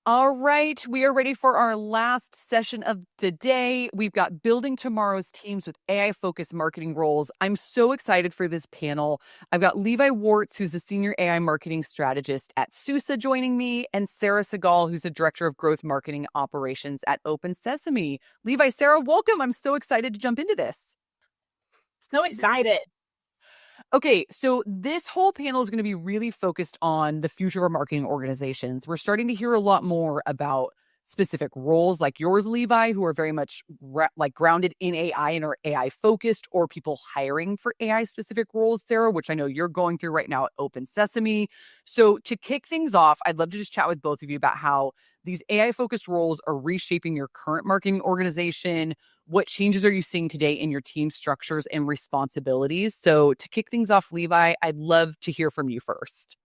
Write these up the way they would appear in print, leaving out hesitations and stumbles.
All right, we are ready for our last session of today. We've got building tomorrow's teams with AI-focused marketing roles. I'm so excited for this panel. I've got Levi Worts, who's a senior AI marketing strategist at SUSE joining me, and Sarah Sehgal, who's the director of growth marketing operations at Open Sesame. Levi, Sarah, welcome. I'm so excited to jump into this. So excited. Okay, so this whole panel is going to be really focused on the future of marketing organizations. We're starting to hear a lot more about specific roles like yours, Levi, who are very much grounded in AI and are AI focused, or people hiring for AI specific roles, Sarah, which I know you're going through right now at Open Sesame. So to kick things off, I'd love to just chat with both of you about how these AI focused roles are reshaping your current marketing organization. What changes are you seeing today in your team structures and responsibilities? So to kick things off, Levi, I'd love to hear from you first.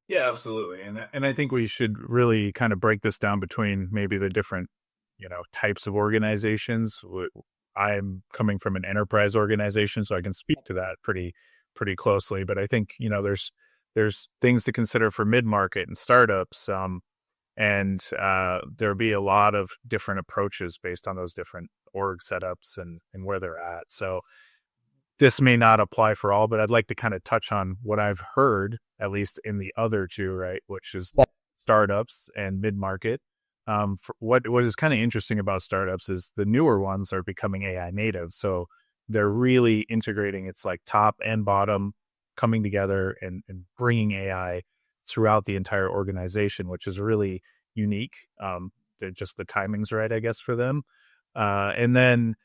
Yeah, absolutely. And I think we should really kind of break this down between maybe the different, types of organizations. I'm coming from an enterprise organization, so I can speak to that pretty closely. But I think, there's things to consider for mid-market and startups. And there'll be a lot of different approaches based on those different org setups and where they're at. So this may not apply for all, but I'd like to kind of touch on what I've heard, at least in the other two, right, which is startups and mid-market. What is kind of interesting about startups is the newer ones are becoming AI native. So they're really integrating, it's like top and bottom coming together and bringing AI throughout the entire organization, which is really unique. Just the timing's right, I guess, for them. And then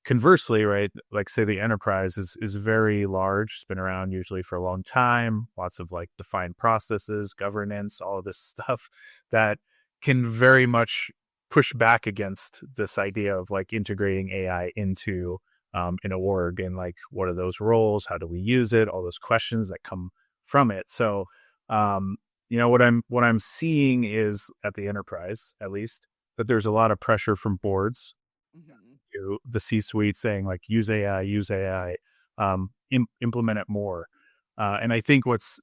conversely, right, like say the enterprise is very large, it's been around usually for a long time, lots of like defined processes, governance, all of this stuff that can very much push back against this idea of like integrating AI into an org, and like what are those roles, how do we use it, all those questions that come from it. So what I'm seeing is at the enterprise, at least, that there's a lot of pressure from boards, the C-suite saying like use AI, implement it more. And I think what's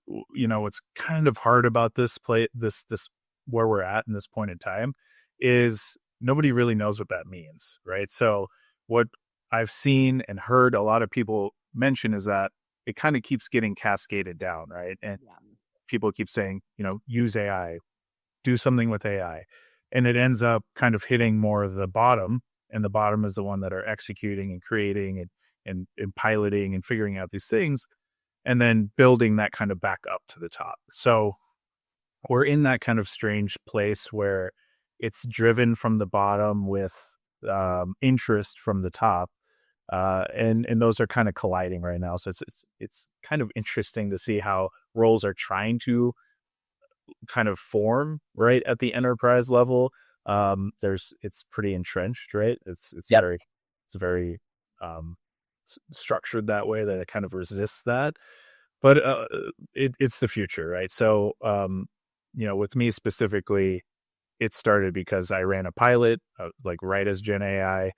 kind of hard about this where we're at in this point in time is nobody really knows what that means, right? So what I've seen and heard a lot of people mention is that it kind of keeps getting cascaded down, right? And people keep saying, use AI, do something with AI. And it ends up kind of hitting more of the bottom, and the bottom is the one that are executing and creating and piloting and figuring out these things, and then building that kind of back up to the top. So we're in that kind of strange place where it's driven from the bottom with interest from the top. And those are kind of colliding right now. So it's kind of interesting to see how roles are trying to kind of form right at the enterprise level. It's pretty entrenched, right? It's very structured that way that it kind of resists that. But it's the future, right? So with me specifically, it started because I ran a pilot, like right as Gen AI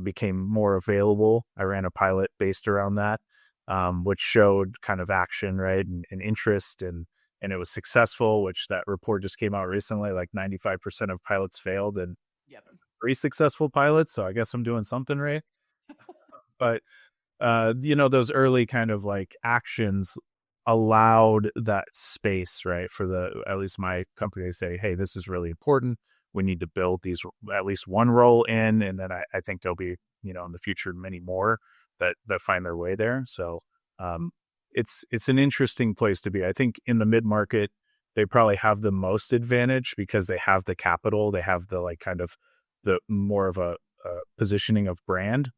became more available. I ran a pilot based around that, which showed kind of action, right, and interest, and it was successful, which that report just came out recently, like 95% of pilots failed and three successful pilots. So I guess I'm doing something right. But, those early kind of like actions allowed that space, right, for at least my company to say, hey, this is really important. We need to build these, at least one role in, and then I think there'll be, in the future, many more that find their way there. So it's an interesting place to be. I think in the mid-market, they probably have the most advantage because they have the capital, they have the like kind of the more of a positioning of brand,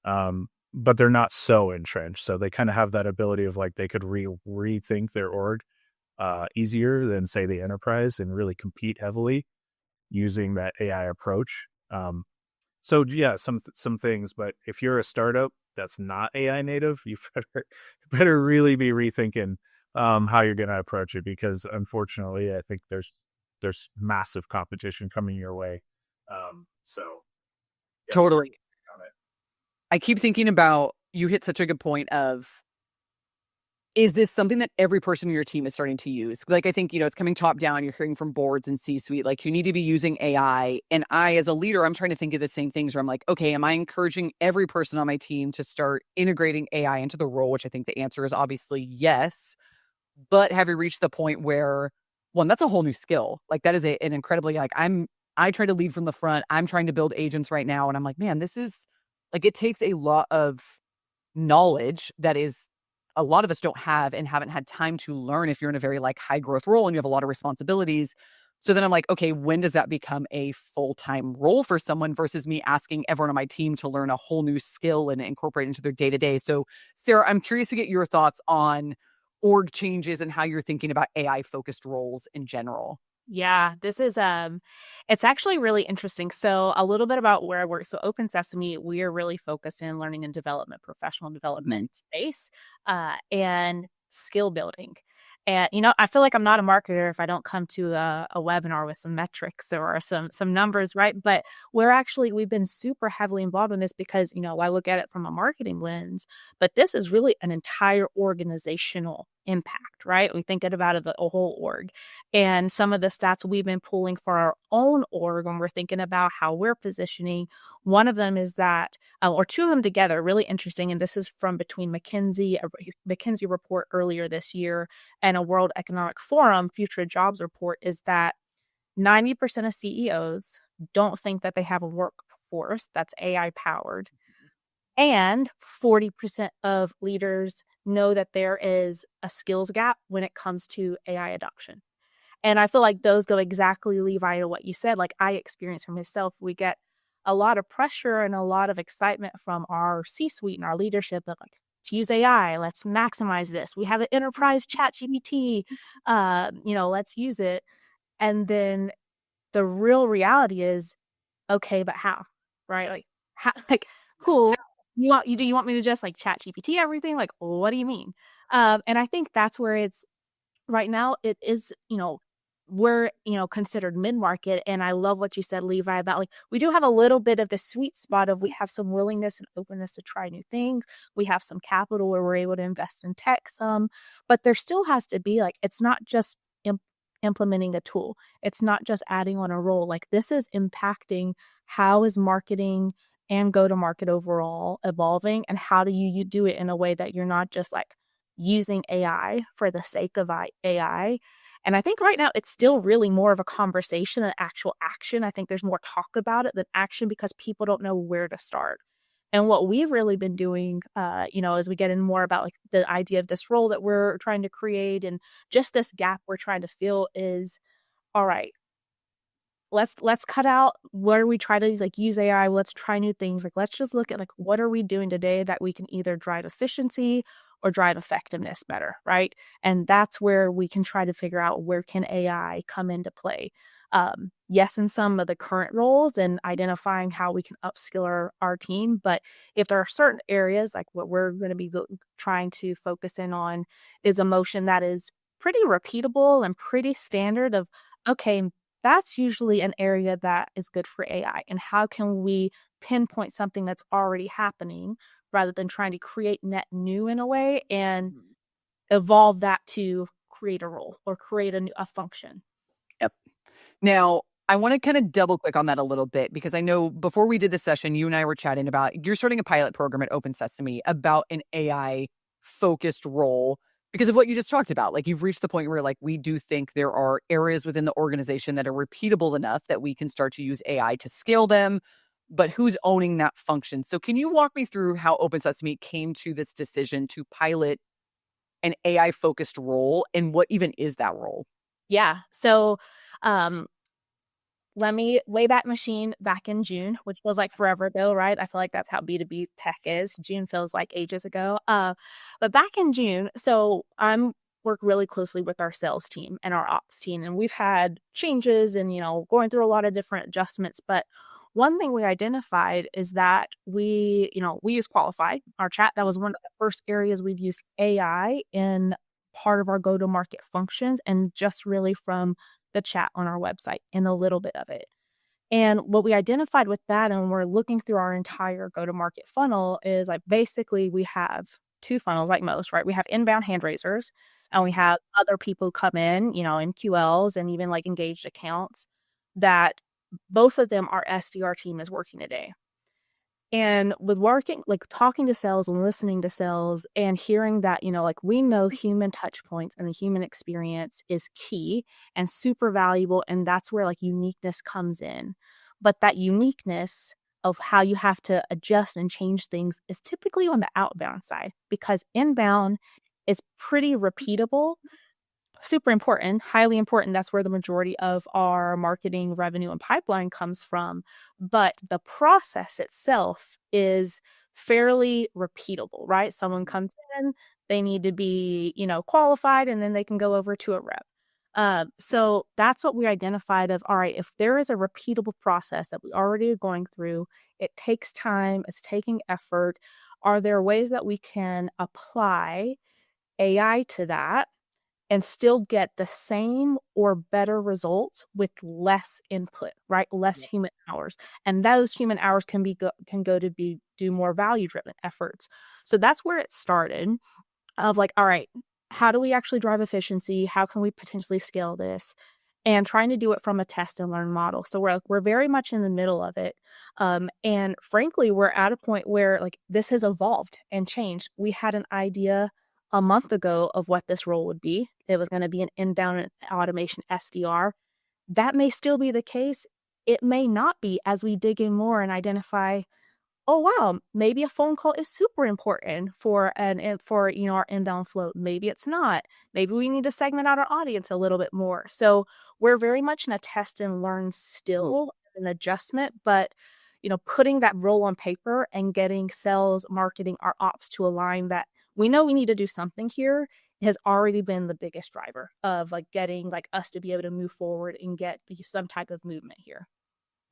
but they're not so entrenched. So they kind of have that ability of like they could rethink their org easier than say the enterprise and really compete heavily using that AI approach. So yeah, some things, but if you're a startup that's not AI native, you better really be rethinking how you're going to approach it, because unfortunately, I think there's massive competition coming your way. So yeah, Is this something that every person in your team is starting to use? Like, I think, it's coming top down. You're hearing from boards and C-suite, like, you need to be using AI. And I, as a leader, I'm trying to think of the same things where I'm like, okay, am I encouraging every person on my team to start integrating AI into the role? Which I think the answer is obviously yes. But have you reached the point where, one, that's a whole new skill. Like, that is an incredibly, like, I try to lead from the front. I'm trying to build agents right now. And I'm like, man, this is like, it takes a lot of knowledge that is a lot of us don't have and haven't had time to learn if you're in a very like high growth role and you have a lot of responsibilities. So then I'm like, okay, when does that become a full-time role for someone versus me asking everyone on my team to learn a whole new skill and incorporate into their day-to-day? So Sarah, I'm curious to get your thoughts on org changes and how you're thinking about AI focused roles in general. Yeah, this is it's actually really interesting. So a little bit about where I work. So Open Sesame, we are really focused in learning and development, professional development space, and skill building. And I feel like I'm not a marketer if I don't come to a webinar with some metrics or some numbers, right? But we've been super heavily involved in this because I look at it from a marketing lens, but this is really an entire organizational impact, right? We think about it the whole org. And some of the stats we've been pulling for our own org when we're thinking about how we're positioning, one of them is that, or two of them together, really interesting. And this is from between McKinsey, a McKinsey report earlier this year, and a World Economic Forum Future Jobs report, is that 90% of CEOs don't think that they have a workforce that's AI powered. And 40% of leaders know that there is a skills gap when it comes to AI adoption. And I feel like those go exactly, Levi, to what you said. Like I experience for myself, we get a lot of pressure and a lot of excitement from our C-suite and our leadership of like, to use AI, let's maximize this. We have an enterprise chat GPT, let's use it. And then the real reality is, okay, but how? Right? Like, how, like, cool. Do you want me to just like chat GPT everything? Like, what do you mean? And I think that's where it's right now. It is, we're, considered mid-market. And I love what you said, Levi, about like, we do have a little bit of the sweet spot of we have some willingness and openness to try new things. We have some capital where we're able to invest in tech some, but there still has to be like, it's not just implementing a tool. It's not just adding on a role. Like this is impacting how is marketing and go to market overall evolving, and how do you do it in a way that you're not just like using AI for the sake of AI. And I think right now it's still really more of a conversation than actual action. I think there's more talk about it than action because people don't know where to start. And what we've really been doing, as we get in more about like the idea of this role that we're trying to create and just this gap we're trying to fill is, all right, let's cut out where we try to like use AI. Let's try new things. Like, let's just look at like, what are we doing today that we can either drive efficiency or drive effectiveness better, right? And that's where we can try to figure out where can AI come into play. Yes, in some of the current roles and identifying how we can upskill our team. But if there are certain areas, like what we're going to be trying to focus in on is a motion that is pretty repeatable and pretty standard of, okay, that's usually an area that is good for AI. And how can we pinpoint something that's already happening rather than trying to create net new in a way and evolve that to create a role or create a function? Yep. Now, I want to kind of double click on that a little bit because I know before we did this session, you and I were chatting about you're starting a pilot program at Open Sesame about an AI focused role because of what you just talked about. Like you've reached the point where like we do think there are areas within the organization that are repeatable enough that we can start to use AI to scale them, but who's owning that function? So can you walk me through how Open Sesame came to this decision to pilot an AI focused role and what even is that role? Yeah. So, let me Wayback Machine back in June, which feels like forever ago, right? I feel like that's how B2B tech is. June feels like ages ago. But back in June, so I'm work really closely with our sales team and our ops team, and we've had changes and going through a lot of different adjustments. But one thing we identified is that we use Qualify, our chat. That was one of the first areas we've used AI in part of our go-to-market functions, and just really from the chat on our website and a little bit of it. And what we identified with that, and we're looking through our entire go-to-market funnel, is like basically we have two funnels like most, right? We have inbound hand raisers and we have other people come in, in QLs and even like engaged accounts that both of them our SDR team is working today. And with working, like talking to sales and listening to sales and hearing that, like we know human touch points and the human experience is key and super valuable. And that's where like uniqueness comes in. But that uniqueness of how you have to adjust and change things is typically on the outbound side, because inbound is pretty repeatable, super important, highly important. That's where the majority of our marketing revenue and pipeline comes from. But the process itself is fairly repeatable, right? Someone comes in, they need to be, qualified, and then they can go over to a rep. So that's what we identified of, all right, if there is a repeatable process that we already are going through, it takes time, it's taking effort. Are there ways that we can apply AI to that and still get the same or better results with less input, right? Less human hours. And those human hours can go to do more value-driven efforts. So that's where it started, of like, all right, how do we actually drive efficiency? How can we potentially scale this? And trying to do it from a test and learn model. So we're very much in the middle of it. And frankly, we're at a point where like this has evolved and changed. We had an idea a month ago of what this role would be. It was going to be an inbound automation SDR. That may still be the case. It may not be, as we dig in more and identify, oh wow, maybe a phone call is super important for our inbound flow. Maybe it's not. Maybe we need to segment out our audience a little bit more. So we're very much in a test and learn still, an adjustment, but putting that role on paper and getting sales, marketing, our ops to align that we know we need to do something here has already been the biggest driver of like getting like us to be able to move forward and get some type of movement here.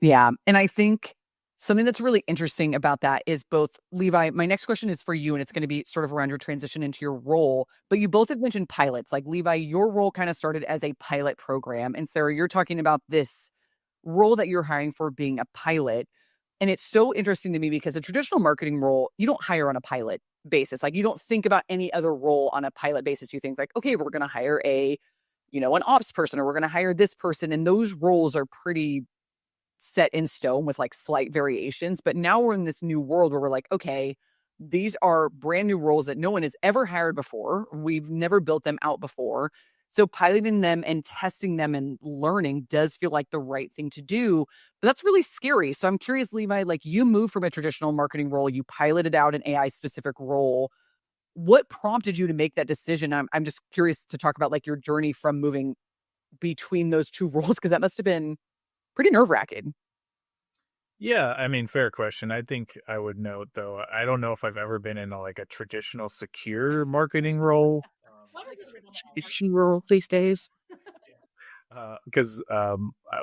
Yeah. And I think something that's really interesting about that is both, Levi, my next question is for you, and it's going to be sort of around your transition into your role, but you both have mentioned pilots. Like Levi, your role kind of started as a pilot program. And Sarah, you're talking about this role that you're hiring for being a pilot. And it's so interesting to me because a traditional marketing role, you don't hire on a pilot basis. Like you don't think about any other role on a pilot basis. You think like, okay, we're going to hire an ops person, or we're going to hire this person. And those roles are pretty set in stone with like slight variations. But now we're in this new world where we're like, okay, these are brand new roles that no one has ever hired before. We've never built them out before. So piloting them and testing them and learning does feel like the right thing to do. But that's really scary. So I'm curious, Levi, like you moved from a traditional marketing role, you piloted out an AI specific role. What prompted you to make that decision? I'm just curious to talk about like your journey from moving between those two roles, because that must have been pretty nerve-wracking. Yeah, I mean, fair question. I think I would note though, I don't know if I've ever been in a traditional secure marketing role. If she rule these days. Because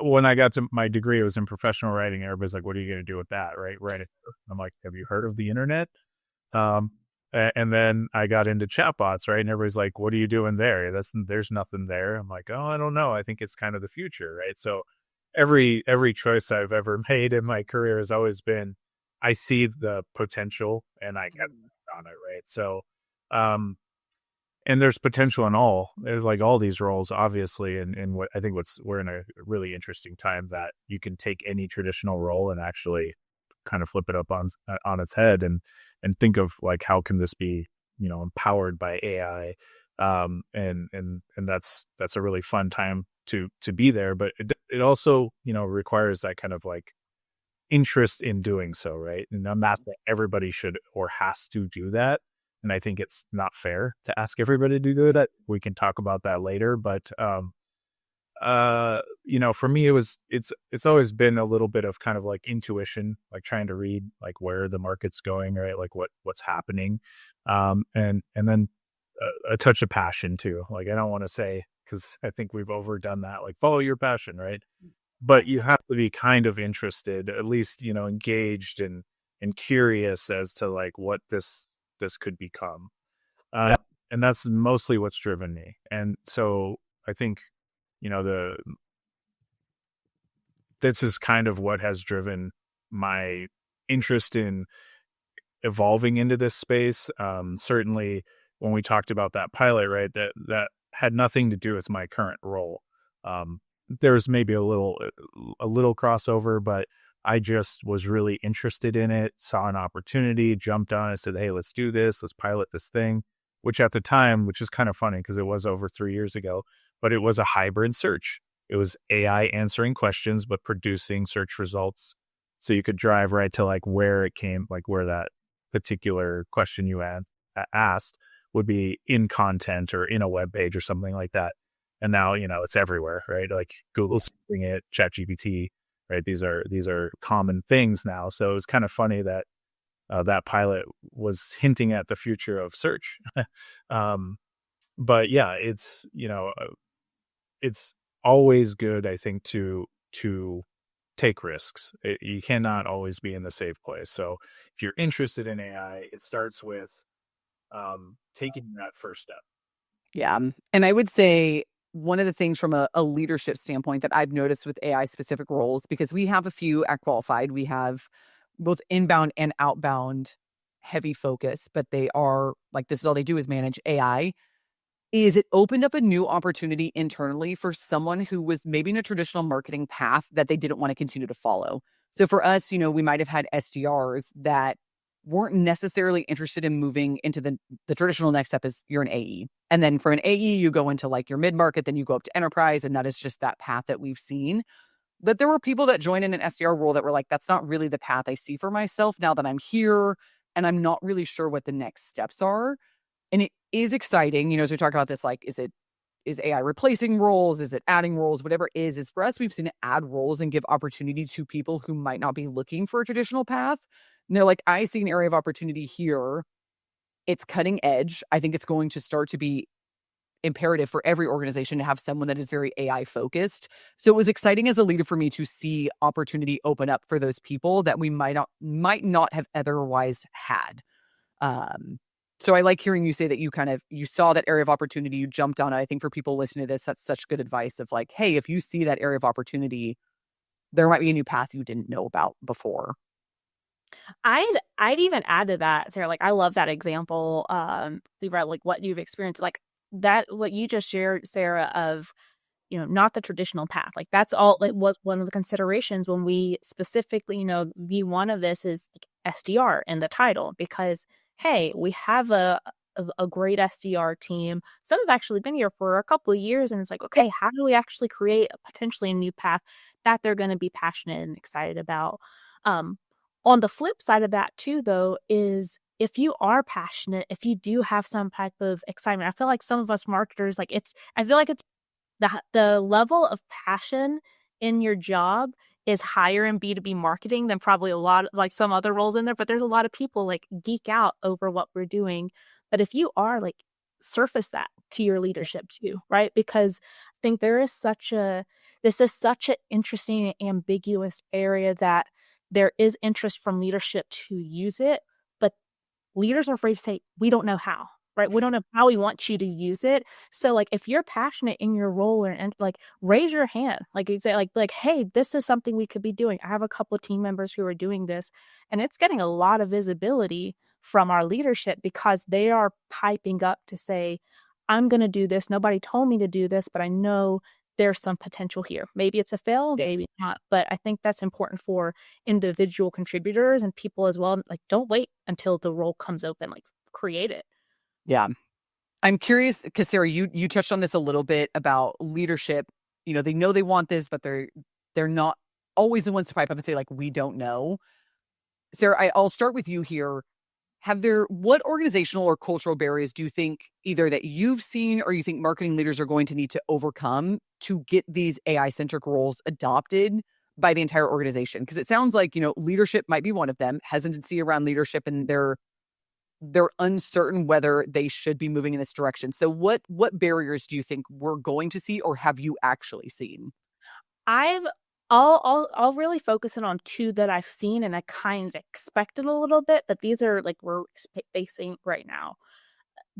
when I got to my degree, it was in professional writing. Everybody's like, "What are you going to do with that?" Right? Write it. I'm like, "Have you heard of the internet?" And then I got into chatbots, right? And everybody's like, "What are you doing there? There's nothing there." I'm like, "Oh, I don't know. I think it's kind of the future, right?" So every choice I've ever made in my career has always been, I see the potential and I get on it, right? So, and there's potential in there's like all these roles, obviously, and what I think we're in a really interesting time that you can take any traditional role and actually kind of flip it up on its head and think of like, how can this be empowered by AI, and that's a really fun time to be there, but it also requires that kind of like interest in doing so, right? And I'm not that everybody should or has to do that. And I think it's not fair to ask everybody to do that. We can talk about that later. But for me, it's always been a little bit of kind of like intuition, like trying to read like where the market's going, right? Like what's happening. And then a touch of passion too. Like I don't want to say, because I think we've overdone that, like follow your passion, right? But you have to be kind of interested, at least, engaged and curious as to like what this could become. And that's mostly what's driven me. And so I think, this is kind of what has driven my interest in evolving into this space. Certainly when we talked about that pilot, right, that had nothing to do with my current role. There's maybe a little crossover, but I just was really interested in it, saw an opportunity, jumped on it, said, hey, let's do this, let's pilot this thing, which at the time, which is kind of funny because it was over 3 years ago, but it was a hybrid search. It was AI answering questions, but producing search results. So you could drive right to like where it came, like where that particular question you asked would be in content or in a web page or something like that. And now, it's everywhere, right? Like Google's doing it, ChatGPT, right? These are common things now. So it was kind of funny that that pilot was hinting at the future of search. But yeah, it's always good, I think, to take risks. You cannot always be in the safe place. So if you're interested in AI, it starts with taking that first step. Yeah. And I would say one of the things from a leadership standpoint that I've noticed with AI specific roles, because we have a few at Qualified, we have both inbound and outbound heavy focus, but they are like, this is all they do is manage AI, is it opened up a new opportunity internally for someone who was maybe in a traditional marketing path that they didn't want to continue to follow. So for us, we might have had SDRs that weren't necessarily interested in moving into the traditional next step is you're an AE. And then from an AE, you go into like your mid-market, then you go up to enterprise. And that is just that path that we've seen. But there were people that joined in an SDR role that were like, that's not really the path I see for myself now that I'm here. And I'm not really sure what the next steps are. And it is exciting, as we talk about this, like, is AI replacing roles? Is it adding roles? Whatever it is for us, we've seen it add roles and give opportunity to people who might not be looking for a traditional path. And they're like, I see an area of opportunity here. It's cutting edge. I think it's going to start to be imperative for every organization to have someone that is very AI focused. So it was exciting as a leader for me to see opportunity open up for those people that we might not have otherwise had. So I like hearing you say that you saw that area of opportunity, you jumped on it. I think for people listening to this, that's such good advice of like, hey, if you see that area of opportunity, there might be a new path you didn't know about before. I'd even add to that, Sarah. Like, I love that example. Levi, like what you've experienced, like that, what you just shared, Sarah, of not the traditional path. Like that's all. It was one of the considerations when we specifically, view one of this is SDR in the title because hey, we have a great SDR team. Some have actually been here for a couple of years, and it's like, okay, how do we actually create potentially a new path that they're going to be passionate and excited about? On the flip side of that too, though, is if you are passionate, if you do have some type of excitement, I feel like some of us marketers, I feel like it's the level of passion in your job is higher in B2B marketing than probably a lot of like some other roles in there, but there's a lot of people like geek out over what we're doing. But if you are like surface that to your leadership too, right? Because I think this is such an interesting and ambiguous area that there is interest from leadership to use it, but leaders are afraid to say, we don't know how, right? We don't know how we want you to use it. So like, if you're passionate in your role and like raise your hand, like you say, like, hey, this is something we could be doing. I have a couple of team members who are doing this and it's getting a lot of visibility from our leadership because they are piping up to say, I'm going to do this. Nobody told me to do this, but I know there's some potential here. Maybe it's a fail, maybe not. But I think that's important for individual contributors and people as well. Like, don't wait until the role comes open, like create it. Yeah. I'm curious because Sarah, you touched on this a little bit about leadership. They know they want this, but they're not always the ones to pipe up and say like, we don't know. Sarah, I'll start with you here. What organizational or cultural barriers do you think either that you've seen or you think marketing leaders are going to need to overcome to get these AI-centric roles adopted by the entire organization? Because it sounds like, leadership might be one of them, hesitancy around leadership, and they're uncertain whether they should be moving in this direction. So what barriers do you think we're going to see or have you actually seen? I'll really focus in on two that I've seen and I kind of expected a little bit, but these are like we're facing right now.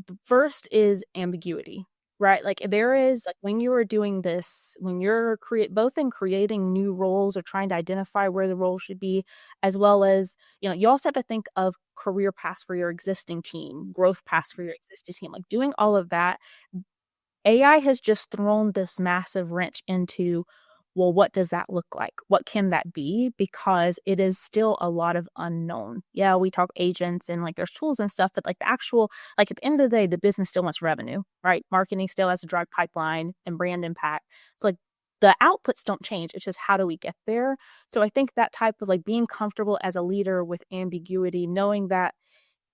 The first is ambiguity. right? Like there is like when you are doing this, when you're both in creating new roles or trying to identify where the role should be, as well as, you also have to think of career paths for your existing team, growth paths for your existing team, like doing all of that. AI has just thrown this massive wrench into, well, what does that look like? What can that be? Because it is still a lot of unknown. Yeah, we talk agents and like there's tools and stuff, but like the actual, like at the end of the day, the business still wants revenue, right? Marketing still has to drive pipeline and brand impact. So like the outputs don't change. It's just how do we get there? So I think that type of like being comfortable as a leader with ambiguity, knowing that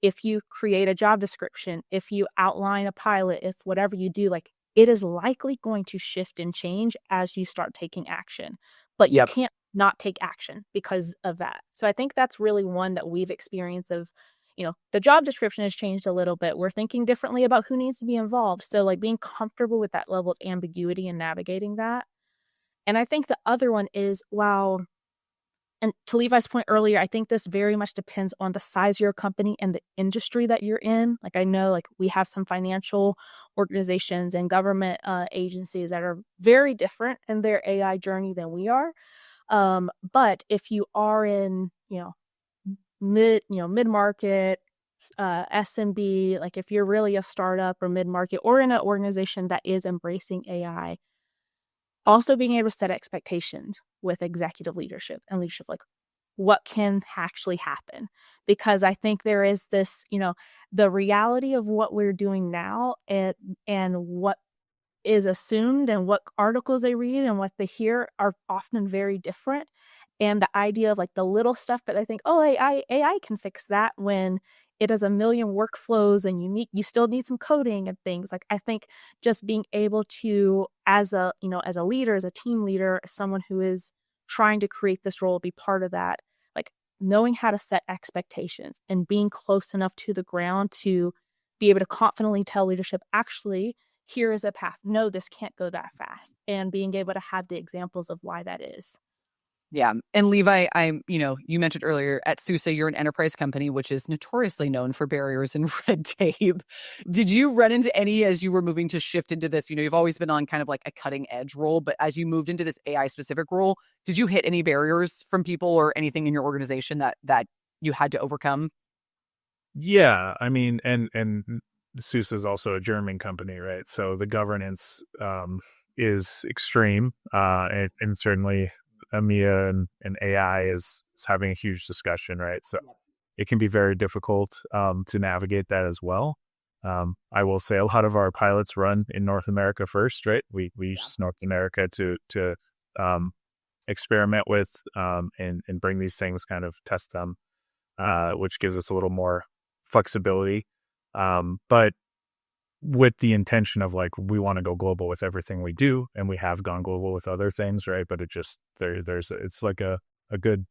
if you create a job description, if you outline a pilot, if whatever you do, like it is likely going to shift and change as you start taking action. But you Yep. can't not take action because of that. So I think that's really one that we've experienced of, the job description has changed a little bit. We're thinking differently about who needs to be involved. So like being comfortable with that level of ambiguity and navigating that. And I think the other one is, wow. And to Levi's point earlier, I think this very much depends on the size of your company and the industry that you're in. Like I know like we have some financial organizations and government agencies that are very different in their AI journey than we are. But if you are in, mid-market, SMB, like if you're really a startup or mid-market or in an organization that is embracing AI, also being able to set expectations with executive leadership and leadership, like what can actually happen. Because I think there is this, the reality of what we're doing now and what is assumed and what articles they read and what they hear are often very different. And the idea of like the little stuff that I think, oh, AI can fix that, when it has a million workflows and you still need some coding and things. Like I think just being able to, as a leader, as a team leader, someone who is trying to create this role, be part of that, like knowing how to set expectations and being close enough to the ground to be able to confidently tell leadership, actually, here is a path. No, this can't go that fast. And being able to have the examples of why that is. Yeah. And Levi, you mentioned earlier at SUSE, you're an enterprise company, which is notoriously known for barriers and red tape. Did you run into any as you were moving to shift into this? You've always been on kind of like a cutting edge role, but as you moved into this AI specific role, did you hit any barriers from people or anything in your organization that you had to overcome? Yeah, I mean, and SUSE is also a German company, right? So the governance is extreme, and certainly EMEA and AI is having a huge discussion, right? So it can be very difficult to navigate that as well. I will say a lot of our pilots run in North America first, right? We use North America to experiment with and bring these things, kind of test them, which gives us a little more flexibility. But with the intention of like, we want to go global with everything we do, and we have gone global with other things, right? But it just it's like a good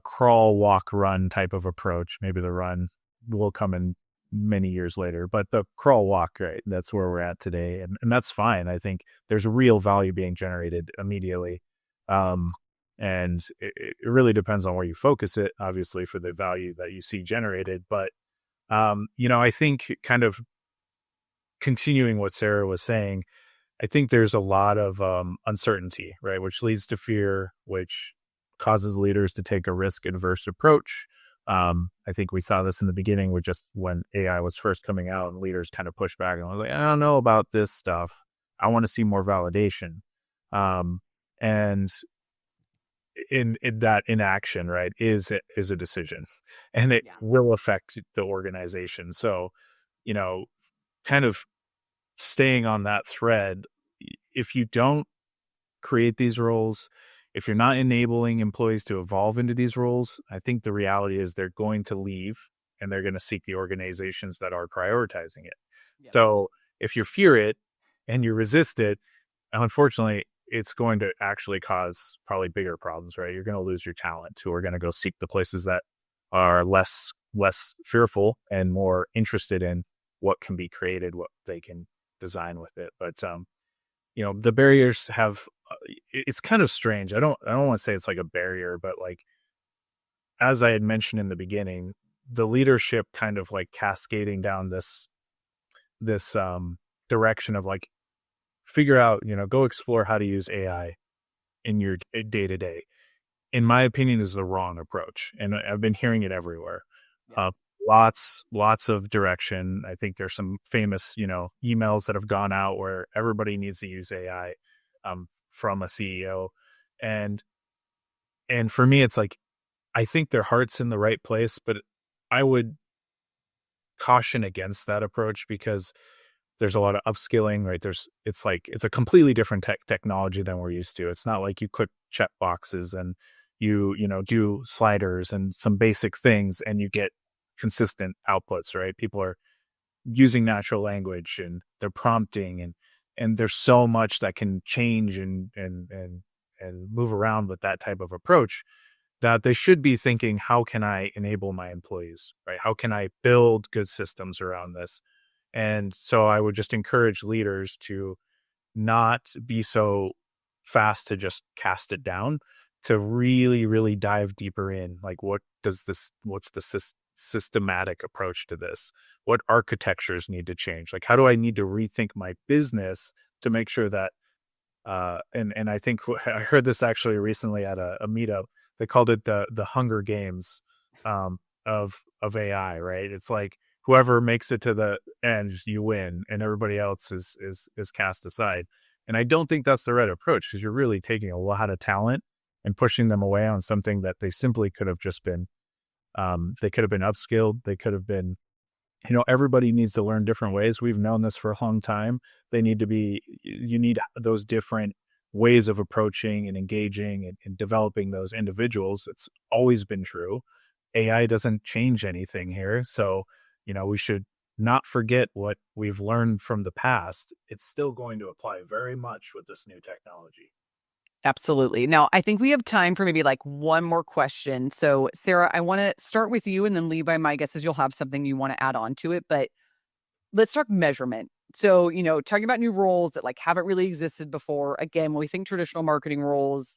crawl, walk, run type of approach. Maybe the run will come in many years later, but the crawl, walk, right? That's where we're at today, and that's fine. I think there's real value being generated immediately. And it really depends on where you focus it, obviously, for the value that you see generated. But I think kind of continuing what Sarah was saying, I think there's a lot of uncertainty, right? Which leads to fear, which causes leaders to take a risk adverse approach. I think we saw this in the beginning with just when AI was first coming out, and leaders kind of pushed back and was like, I don't know about this stuff. I want to see more validation. And in that inaction, right, is a decision, and it will affect the organization. So, kind of staying on that thread, if you don't create these roles, if you're not enabling employees to evolve into these roles, I think the reality is they're going to leave, and they're going to seek the organizations that are prioritizing it. Yeah. So if you fear it and you resist it, unfortunately, it's going to actually cause probably bigger problems, right? You're going to lose your talent who are going to go seek the places that are less fearful and more interested in what can be created, what they can design with it. But the barriers have it's kind of strange. I don't want to say it's like a barrier, but like, as I had mentioned in the beginning, the leadership kind of like cascading down this direction of like, figure out, go explore how to use AI in your day to day, in my opinion, is the wrong approach. And I've been hearing it everywhere. Yeah. Uh, lots of direction. I think there's some famous, emails that have gone out where everybody needs to use AI, from a CEO. And, and for me, it's like, I think their heart's in the right place, but I would caution against that approach because there's a lot of upskilling, right? It's a completely different technology than we're used to. It's not like you click check boxes and do sliders and some basic things and you get consistent outputs, right? People are using natural language and they're prompting, and there's so much that can change and move around with that type of approach, that they should be thinking, how can I enable my employees, right? How can I build good systems around this? And so I would just encourage leaders to not be so fast to just cast it down, to really, really dive deeper in. Like, what's the systematic approach to this? What architectures need to change? Like, how do I need to rethink my business to make sure that, and I think I heard this actually recently at a meetup. They called it the Hunger Games, of AI, right? It's like, whoever makes it to the end, you win, and everybody else is cast aside. And I don't think that's the right approach, because you're really taking a lot of talent and pushing them away on something that they simply could have just been. They could have been upskilled. They could have been, everybody needs to learn different ways. We've known this for a long time. You need those different ways of approaching and engaging and developing those individuals. It's always been true. AI doesn't change anything here. So, we should not forget what we've learned from the past. It's still going to apply very much with this new technology. Absolutely. Now, I think we have time for maybe like one more question. So, Sarah, I want to start with you, and then Levi, my guess is you'll have something you want to add on to it. But let's talk measurement. So, talking about new roles that like haven't really existed before. Again, when we think traditional marketing roles,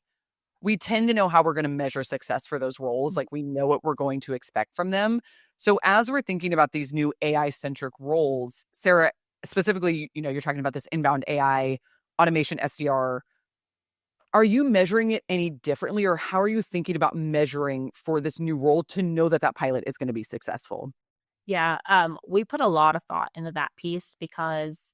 we tend to know how we're going to measure success for those roles. Like, we know what we're going to expect from them. So as we're thinking about these new AI-centric roles, Sarah, specifically, you're talking about this inbound AI automation SDR. Are you measuring it any differently, or how are you thinking about measuring for this new role to know that that pilot is going to be successful? Yeah, we put a lot of thought into that piece because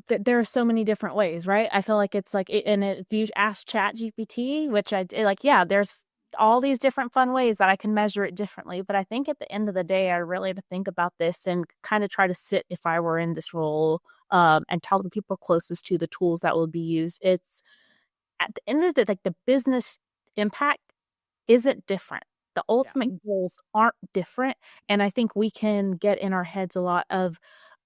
there are so many different ways, right? I feel like it's like, and if you ask Chat GPT, which like, yeah, there's all these different fun ways that I can measure it differently. But I think at the end of the day, I really had to think about this and kind of try to sit, if I were in this role, and tell the people closest to the tools that will be used. It's at the end of the, like, the business impact isn't different. The Yeah. ultimate goals aren't different. And I think we can get in our heads a lot of,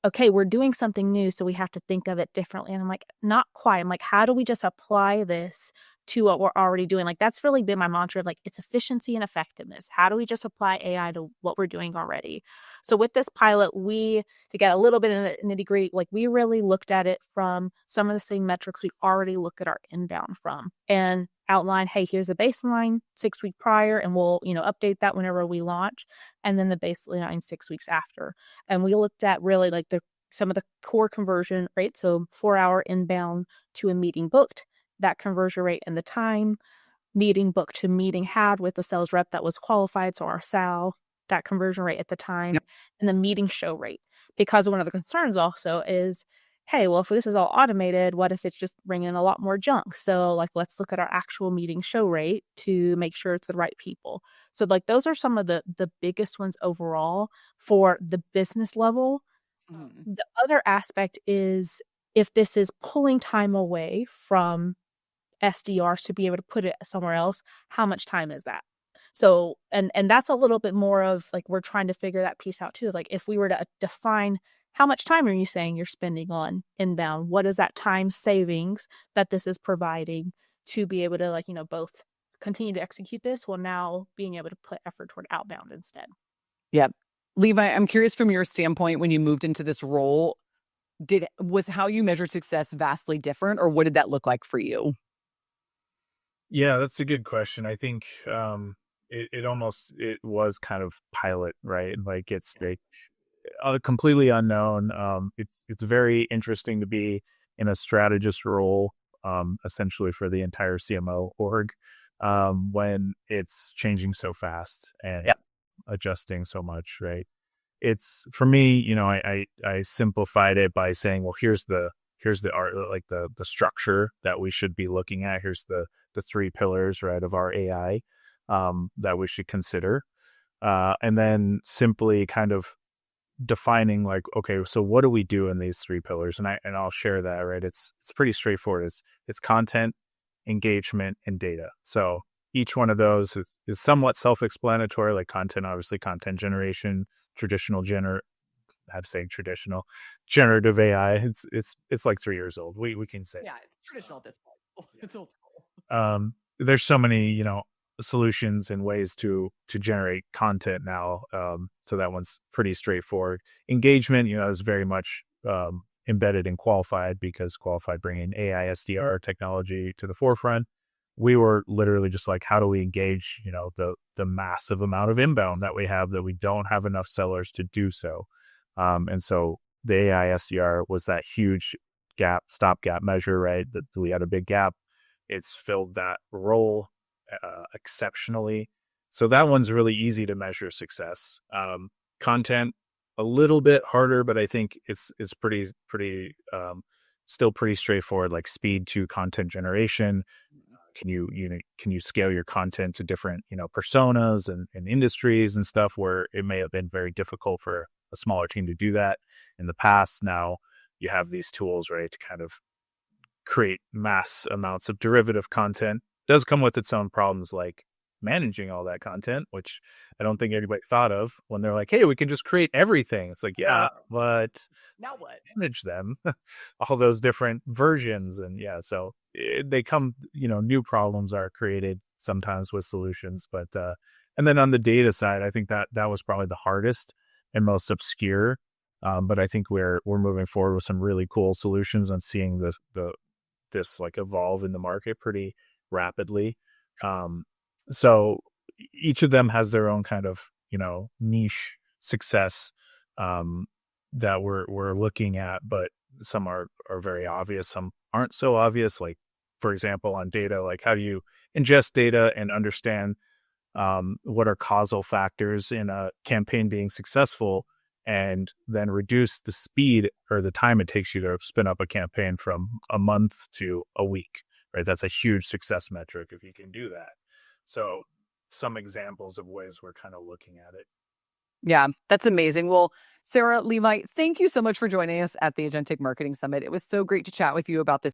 okay, we're doing something new, so we have to think of it differently. And I'm like, not quite. I'm like, how do we just apply this to what we're already doing? Like, that's really been my mantra of like, it's efficiency and effectiveness. How do we just apply AI to what we're doing already? So with this pilot, to get a little bit in the nitty gritty, like, we really looked at it from some of the same metrics we already look at our inbound from, and outline, hey, here's a baseline 6 weeks prior, and we'll, update that whenever we launch, and then the baseline 6 weeks after. And we looked at really like some of the core conversion rate. So 4-hour inbound to a meeting booked, that conversion rate and the time, meeting booked to meeting had with the sales rep that was qualified, so our SAL, that conversion rate at the time, Yep. and the meeting show rate. Because one of the concerns also is, hey, well, if this is all automated, what if it's just bringing in a lot more junk? So, like, let's look at our actual meeting show rate to make sure it's the right people. So, like, those are some of the biggest ones overall for the business level. Mhm. The other aspect is, if this is pulling time away from SDRs to be able to put it somewhere else, how much time is that? So, and that's a little bit more of like, we're trying to figure that piece out too. Like, if we were to define, how much time are you saying you're spending on inbound? What is that time savings that this is providing to be able to, like, both continue to execute this while now being able to put effort toward outbound instead? Yep. Levi, I'm curious, from your standpoint, when you moved into this role, was how you measured success vastly different, or what did that look like for you? Yeah, that's a good question. I think, it was kind of pilot, right? Like, it's completely unknown. It's very interesting to be in a strategist role, essentially for the entire CMO org, when it's changing so fast and Yeah. adjusting so much, right? It's for me, I simplified it by saying, well, here's the art, like the structure that we should be looking at. Here's the three pillars, right, of our AI, that we should consider, and then simply kind of defining like, okay, so what do we do in these three pillars? And I'll share that, right? It's pretty straightforward. It's content, engagement, and data. So each one of those is somewhat self-explanatory, like content, obviously content generation, I'm saying traditional generative AI. It's like 3 years old. We can say. Yeah, it's traditional at this point. It's old school. There's so many, solutions and ways to generate content now. So that one's pretty straightforward. Engagement, is very much embedded in Qualified, because Qualified bringing AI SDR technology to the forefront. We were literally just like, how do we engage, the massive amount of inbound that we have, that we don't have enough sellers to do so. And so the AI SDR was that huge stopgap measure, right? That we had a big gap. It's filled that role exceptionally. So that one's really easy to measure success. Content, a little bit harder, but I think it's pretty still pretty straightforward. Like speed to content generation. Can you scale your content to different personas and industries and stuff, where it may have been very difficult for a smaller team to do that in the past? Now you have these tools, right, to kind of create mass amounts of derivative content. Does come with its own problems, like managing all that content, which I don't think anybody thought of when they're like, hey, we can just create everything. It's like, yeah, but now what? Manage them, all those different versions. And so they come, new problems are created sometimes with solutions. But and then on the data side, I think that was probably the hardest and most obscure. But I think we're moving forward with some really cool solutions and seeing this like evolve in the market pretty rapidly. So each of them has their own kind of, niche success, that we're looking at, but some are very obvious. Some aren't so obvious. Like, for example, on data, like how do you ingest data and understand, what are causal factors in a campaign being successful, and then reduce the speed or the time it takes you to spin up a campaign from a month to a week, right? That's a huge success metric if you can do that. So some examples of ways we're kind of looking at it. Yeah, that's amazing. Well, Sarah, Levi, thank you so much for joining us at the Agentic Marketing Summit. It was so great to chat with you about this